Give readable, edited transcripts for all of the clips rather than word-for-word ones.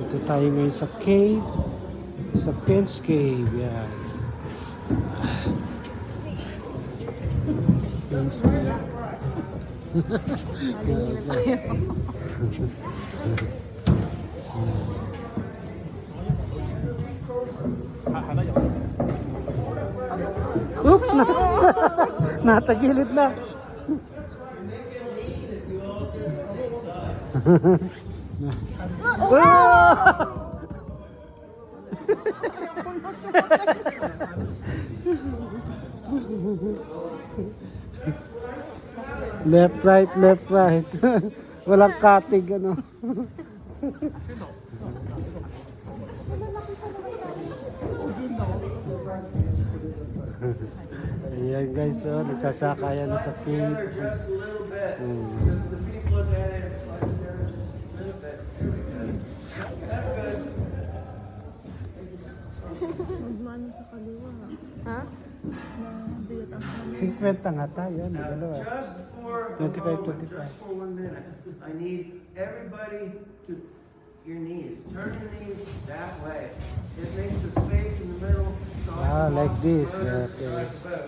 Ito tayo ngayon sa cave. Sa Pence Cave. Yan. Sa Pence Cave. Oop! Natagilid na. Left, right, left, right. Walang katig, ano. Ayan guys, oh, nagsasakayan na sa cave. Magmano sa kaliwa. Ha? Nabiyot ang kaliwa. 50 nga tayo, ano, dalawa. 25. Just for 1 minute. I need everybody to your knees. Turn your knees that way. It makes a space in the middle. So Like this. Okay. Okay.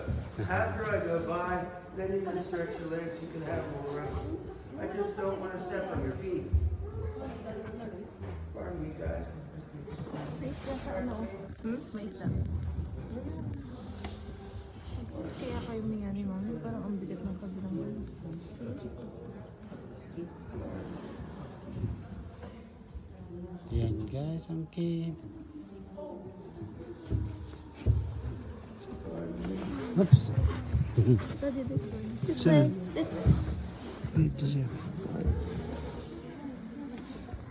After I go by, then you can stretch your legs. You can have more room. I just don't want to step on your feet. Pardon me, guys. May isla sa ano? May isla. Kaya kayo may ani, mami. Parang ang bigat ng kabilang wala. Ayan guys, ang cave. Oops. Study this one. This Saan? way. This way. Dito siya.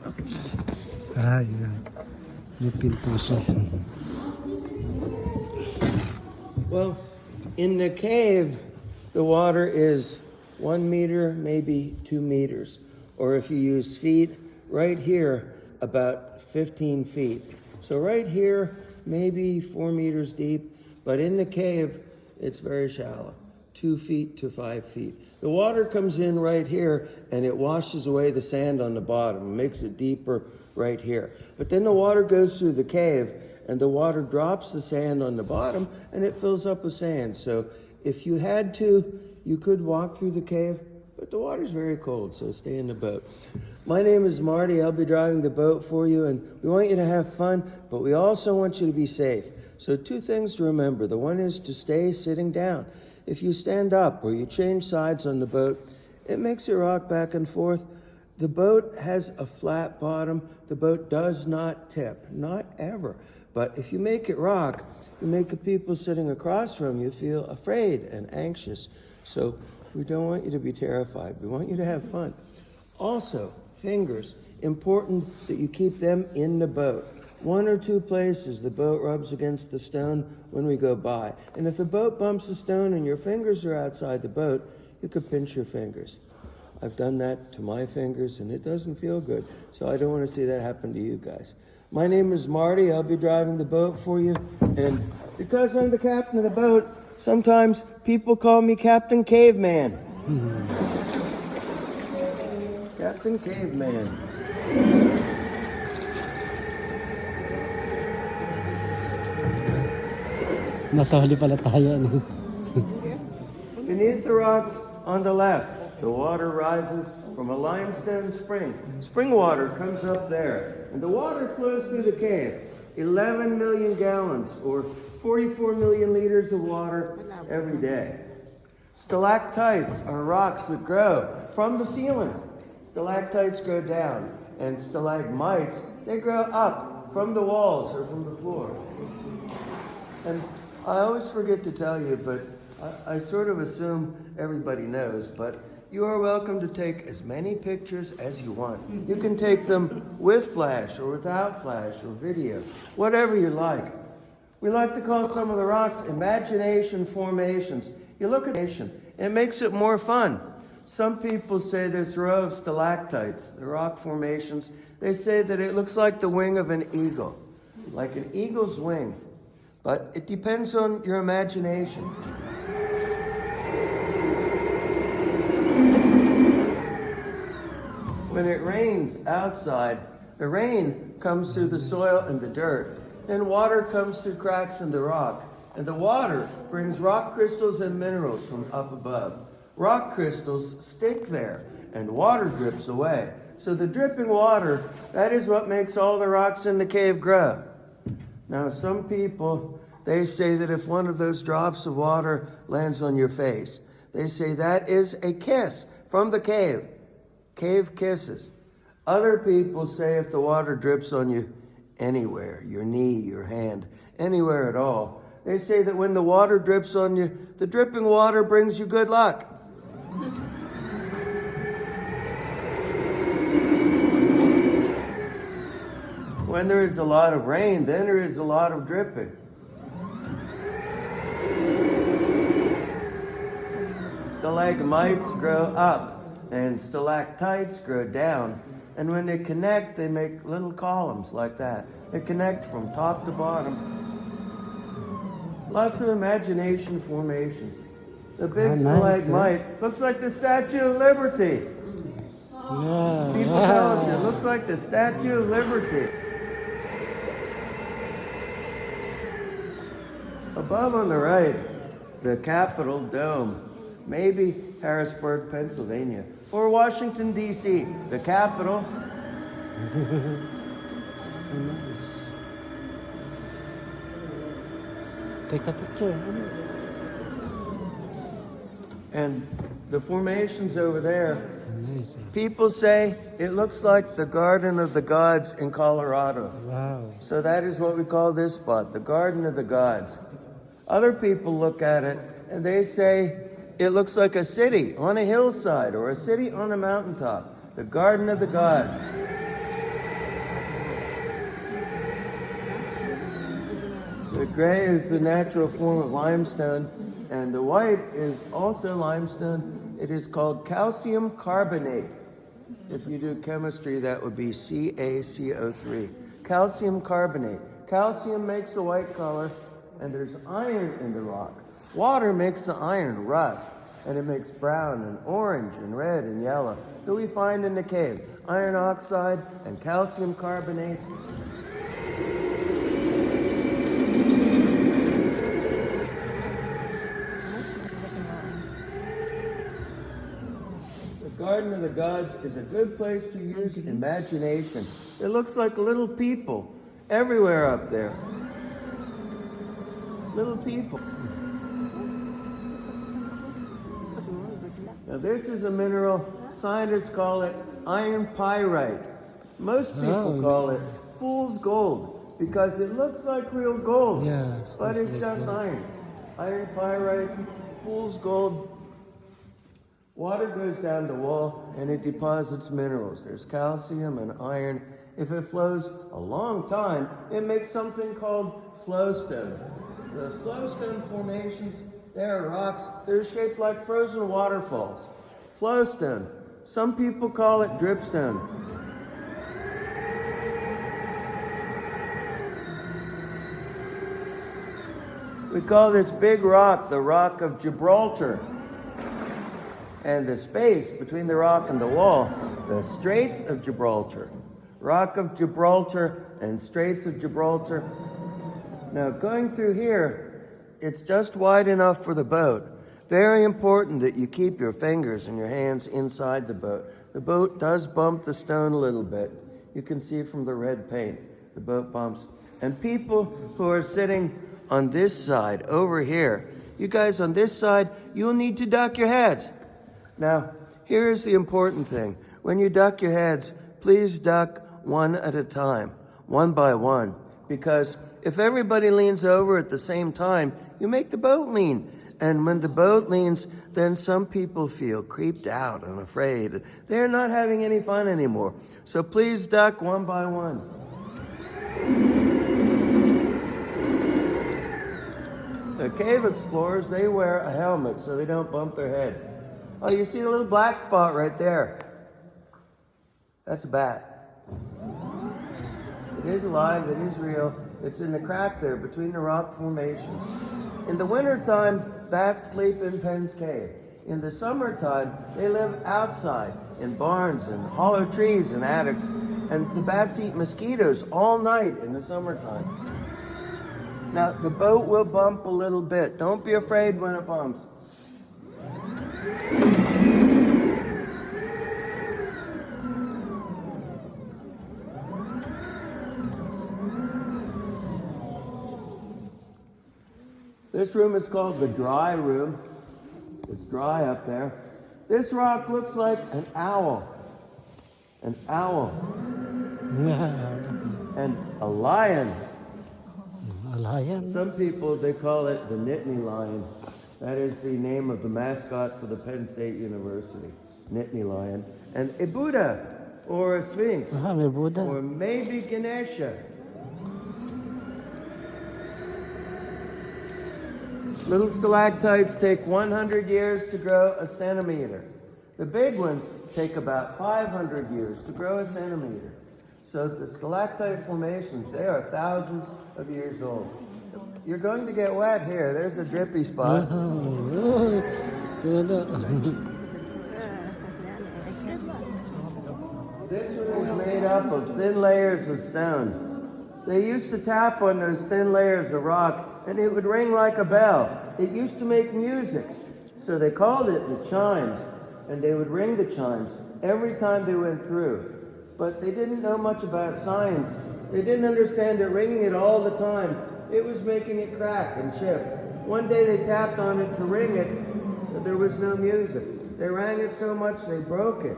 Oops. Ayan. May pinto siya. Well, in the cave, the water is 1 meter, maybe 2 meters. Or if you use feet, right here, about 15 feet. So right here, maybe 4 meters deep. But in the cave, it's very shallow, 2 feet to 5 feet. The water comes in right here, and it washes away the sand on the bottom, makes it deeper right here. But then the water goes through the cave, and the water drops the sand on the bottom, and it fills up with sand. So if you had to, you could walk through the cave, but the water's very cold, so stay in the boat. My name is Marty. I'll be driving the boat for you, and we want you to have fun, but we also want you to be safe. So 2 things to remember. The one is to stay sitting down. If you stand up or you change sides on the boat, it makes you rock back and forth. The boat has a flat bottom. The boat does not tip, not ever. But if you make it rock, you make the people sitting across from you feel afraid and anxious. So we don't want you to be terrified. We want you to have fun. Also, fingers, important that you keep them in the boat. 1 or 2 places the boat rubs against the stone when we go by. And if the boat bumps the stone and your fingers are outside the boat, you could pinch your fingers. I've done that to my fingers and it doesn't feel good. So I don't want to see that happen to you guys. My name is Marty. I'll be driving the boat for you. And because I'm the captain of the boat, sometimes people call me Captain Caveman. Captain Caveman. Nasa huli pala tayo, ano? Beneath the rocks on the left, the water rises from a limestone spring. Spring water comes up there, and the water flows through the cave. 11 million gallons, or 44 million liters of water every day. Stalactites are rocks that grow from the ceiling. Stalactites grow down, and stalagmites, they grow up from the walls or from the floor. And I always forget to tell you, but I sort of assume everybody knows, but you are welcome to take as many pictures as you want. You can take them with flash or without flash or video, whatever you like. We like to call some of the rocks imagination formations. You look at it, it makes it more fun. Some people say this row of stalactites, the rock formations, they say that it looks like the wing of an eagle, like an eagle's wing. But it depends on your imagination. When it rains outside, The rain comes through the soil and the dirt. Then water comes through cracks in the rock. And the water brings rock crystals and minerals from up above. Rock crystals stick there, and water drips away. So the dripping water, that is what makes all the rocks in the cave grow. Now, some people, they say that if one of those drops of water lands on your face, they say that is a kiss from the cave. Cave kisses. Other people say if the water drips on you anywhere, your knee, your hand, anywhere at all, they say that when the water drips on you, the dripping water brings you good luck. When there is a lot of rain, then there is a lot of dripping. Stalagmites grow up, and stalactites grow down. And when they connect, they make little columns like that. They connect from top to bottom. Lots of imagination formations. The big stalagmite looks like the Statue of Liberty. Yeah. People tell us it looks like the Statue of Liberty. Above on the right, the Capitol dome. Maybe Harrisburg, Pennsylvania. Or Washington, D.C., the capital. Nice. Take a picture. And the formations over there, Amazing. people say it looks like the Garden of the Gods in Colorado. Wow. So that is what we call this spot, the Garden of the Gods. Other people look at it and they say it looks like a city on a hillside or a city on a mountaintop, the Garden of the Gods. The gray is the natural form of limestone, and the white is also limestone. It is called calcium carbonate. If you do chemistry, that would be CaCO3. Calcium carbonate. Calcium makes the white color, and there's iron in the rock. Water makes the iron rust, and it makes brown and orange and red and yellow that we find in the cave. Iron oxide and calcium carbonate. The Garden of the Gods is a good place to use imagination. It looks like little people everywhere up there. Little people. Now this is a mineral, scientists call it iron pyrite. Most people call it fool's gold because it looks like real gold, but it's just iron. Iron pyrite, fool's gold. Water goes down the wall and it deposits minerals. There's calcium and iron. If it flows a long time, it makes something called flowstone. The flowstone formations, they are rocks. They're shaped like frozen waterfalls. Flowstone. Some people call it dripstone. We call this big rock the Rock of Gibraltar. And the space between the rock and the wall, the Straits of Gibraltar. Rock of Gibraltar and Straits of Gibraltar. Now, going through here, it's just wide enough for the boat. Very important that you keep your fingers and your hands inside the boat. The boat does bump the stone a little bit. You can see from the red paint, the boat bumps. And people who are sitting on this side, over here, you guys on this side, you'll need to duck your heads. Now, here's the important thing. When you duck your heads, please duck one at a time, one by one, because if everybody leans over at the same time, you make the boat lean. And when the boat leans, then some people feel creeped out and afraid. They're not having any fun anymore. So please duck one by one. The cave explorers, they wear a helmet so they don't bump their head. Oh, you see the little black spot right there? That's a bat. It is alive, it is real. It's in the crack there between the rock formations. In the wintertime, bats sleep in Penn's Cave. In the summertime, they live outside in barns and hollow trees and attics. And the bats eat mosquitoes all night in the summertime. Now, the boat will bump a little bit. Don't be afraid when it bumps. This room is called the dry room. It's dry up there. This rock looks like an owl. An owl. And a lion. A lion. Some people, they call it the Nittany lion. That is the name of the mascot for the Penn State University. Nittany lion. And a Buddha, or a Sphinx. May Buddha. Or maybe Ganesha. Little stalactites take 100 years to grow a centimeter. The big ones take about 500 years to grow a centimeter. So the stalactite formations, they are thousands of years old. You're going to get wet here. There's a drippy spot. This one is made up of thin layers of stone. They used to tap on those thin layers of rock, and it would ring like a bell. It used to make music, so they called it the chimes, and they would ring the chimes every time they went through. But they didn't know much about science. They didn't understand that ringing it all the time, it was making it crack and chip. One day they tapped on it to ring it, but there was no music. They rang it so much they broke it.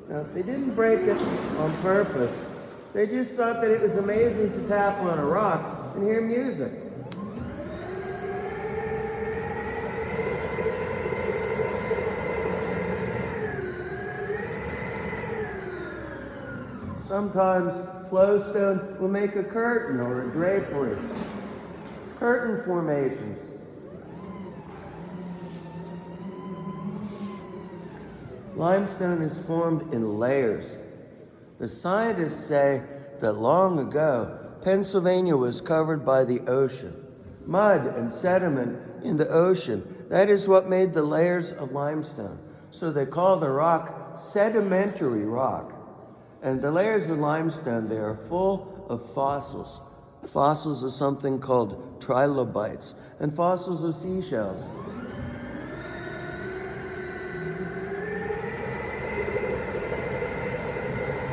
Now, they didn't break it on purpose. They just thought that it was amazing to tap on a rock and hear music. Sometimes flowstone will make a curtain or a drapery. Curtain formations. Limestone is formed in layers. The scientists say that long ago, Pennsylvania was covered by the ocean. Mud and sediment in the ocean, that is what made the layers of limestone. So they call the rock sedimentary rock. And the layers of limestone, they are full of fossils. Fossils of something called trilobites, and fossils of seashells.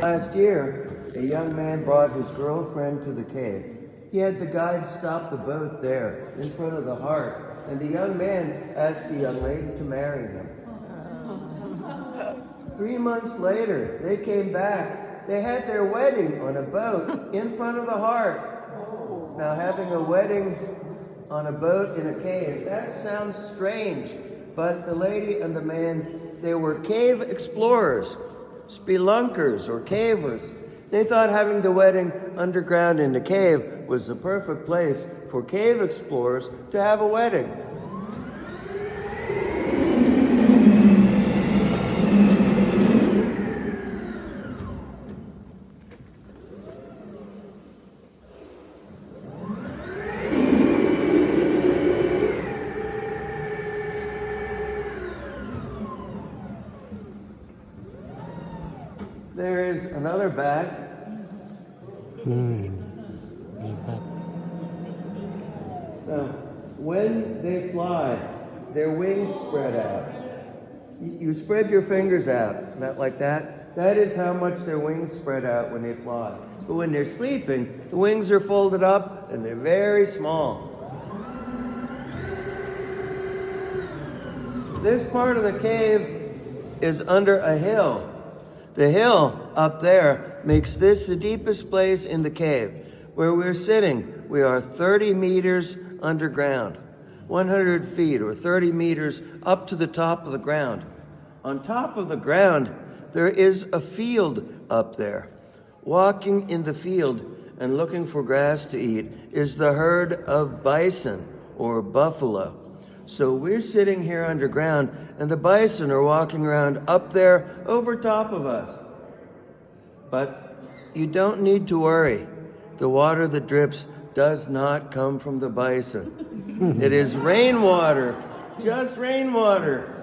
Last year, a young man brought his girlfriend to the cave. He had the guide stop the boat there in front of the heart, and the young man asked the young lady to marry him. 3 months later, they came back. They had their wedding on a boat in front of the heart. Now, having a wedding on a boat in a cave, that sounds strange, but the lady and the man, they were cave explorers. Spelunkers or cavers. They thought having the wedding underground in the cave was the perfect place for cave explorers to have a wedding. There is another bat. When they fly, their wings spread out. You spread your fingers out, like that. That is how much their wings spread out when they fly. But when they're sleeping, the wings are folded up and they're very small. This part of the cave is under a hill. The hill up there makes this the deepest place in the cave. Where we're sitting, we are 30 meters underground, 100 feet or 30 meters up to the top of the ground. On top of the ground, there is a field up there. Walking in the field and looking for grass to eat is the herd of bison or buffalo. So we're sitting here underground, and the bison are walking around up there over top of us. But you don't need to worry. The water that drips does not come from the bison. It is rainwater, just rainwater.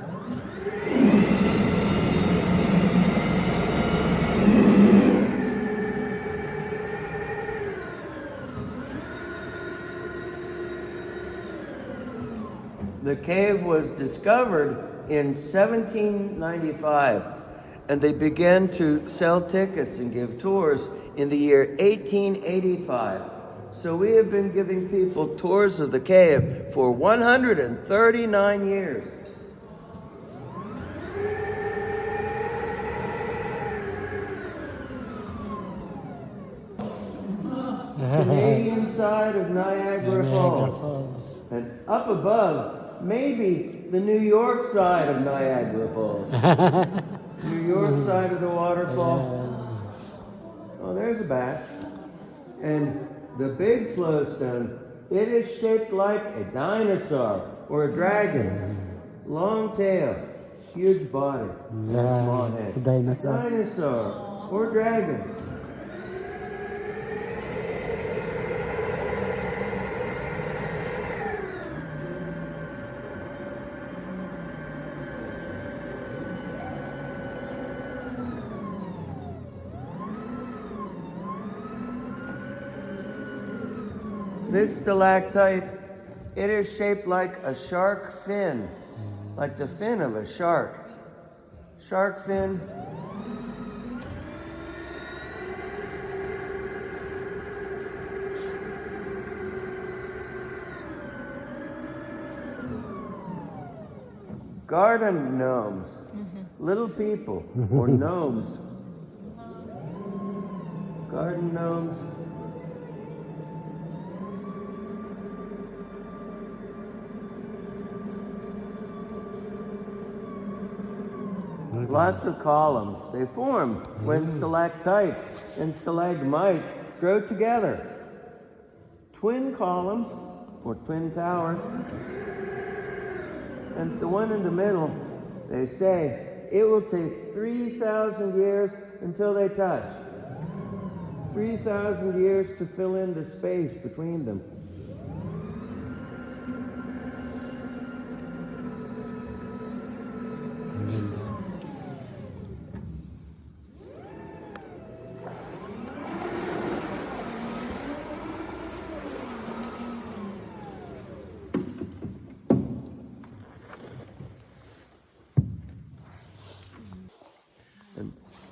The cave was discovered in 1795, and they began to sell tickets and give tours in the year 1885. So we have been giving people tours of the cave for 139 years. Canadian side of Niagara Falls. And up above, maybe the New York side of Niagara Falls. New York side of the waterfall. Oh, there's a bat. And the big flowstone, it is shaped like a dinosaur or a dragon. Long tail, huge body, small head. Dinosaur or dragon. This stalactite, it is shaped like a shark fin, like the fin of a shark. Shark fin. Garden gnomes, little people, or gnomes. Garden gnomes. Lots of columns. They form when stalactites and stalagmites grow together. Twin columns, or twin towers. And the one in the middle, they say, it will take 3,000 years until they touch. 3,000 years to fill in the space between them.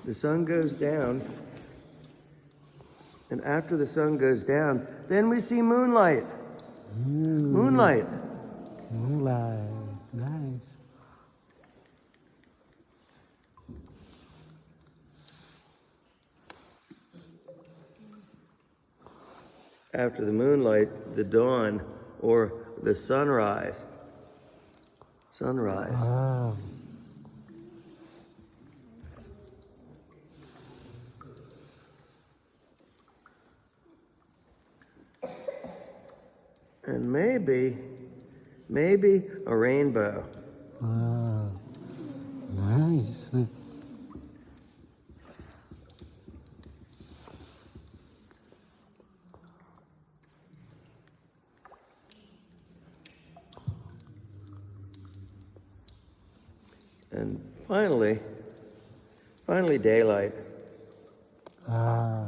The sun goes down, and after the sun goes down, then we see moonlight. Moonlight. Moonlight. Nice. After the moonlight, the dawn, or the sunrise. Sunrise. Wow. And maybe a rainbow. Wow. Nice. And finally daylight. Wow.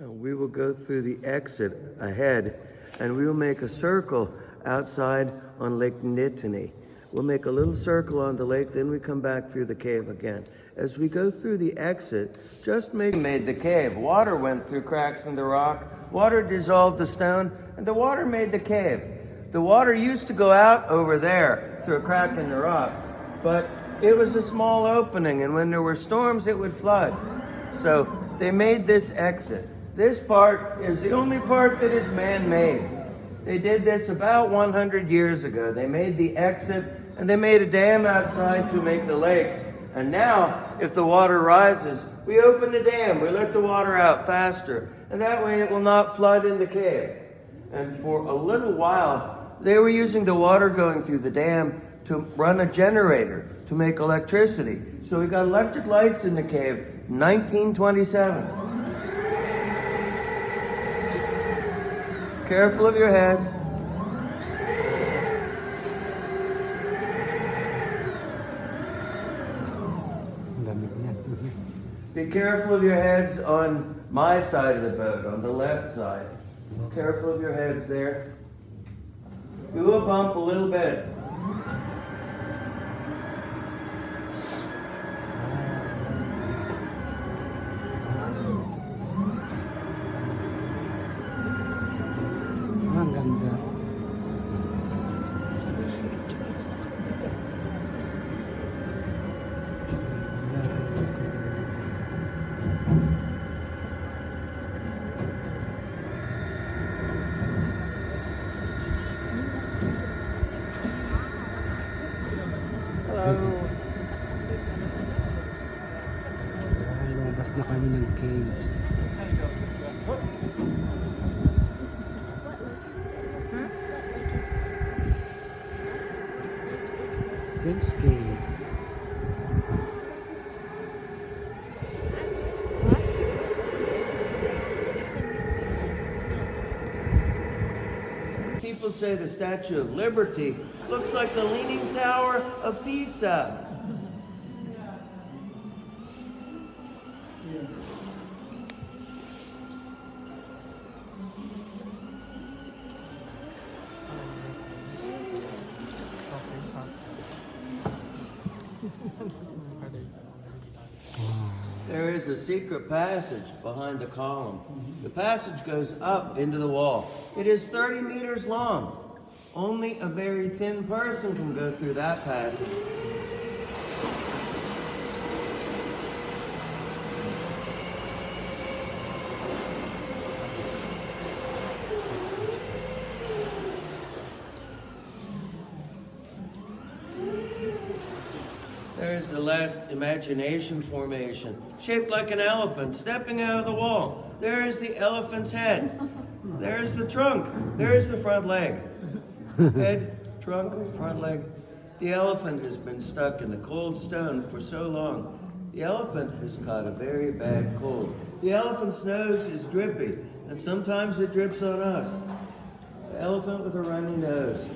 We will go through the exit ahead, and we will make a circle outside on Lake Nittany. We'll make a little circle on the lake, then we come back through the cave again. As we go through the exit, made the cave. Water went through cracks in the rock. Water dissolved the stone, and the water made the cave. The water used to go out over there through a crack in the rocks, but it was a small opening, and when there were storms, it would flood. So they made this exit. This part is the only part that is man-made. They did this about 100 years ago. They made the exit, and they made a dam outside to make the lake. And now, if the water rises, we open the dam. We let the water out faster. And that way it will not flood in the cave. And for a little while, they were using the water going through the dam to run a generator to make electricity. So we got electric lights in the cave, 1927. Careful of your heads. Lamig niya. Be careful of your heads on my side of the boat, on the left side. Careful of your heads there. Do a bump a little bit. Ang ganda. Lumabas na kami ng caves. Prince Cave. People say the Statue of Liberty looks like the Leaning Tower of Pisa. There is a secret passage behind the column. The passage goes up into the wall. It is 30 meters long. Only a very thin person can go through that passage. There is the last imagination formation, shaped like an elephant, stepping out of the wall. There is the elephant's head. There is the trunk. There is the front leg. Head, trunk, front leg. The elephant has been stuck in the cold stone for so long. The elephant has caught a very bad cold. The elephant's nose is drippy, and sometimes it drips on us. The elephant with a runny nose.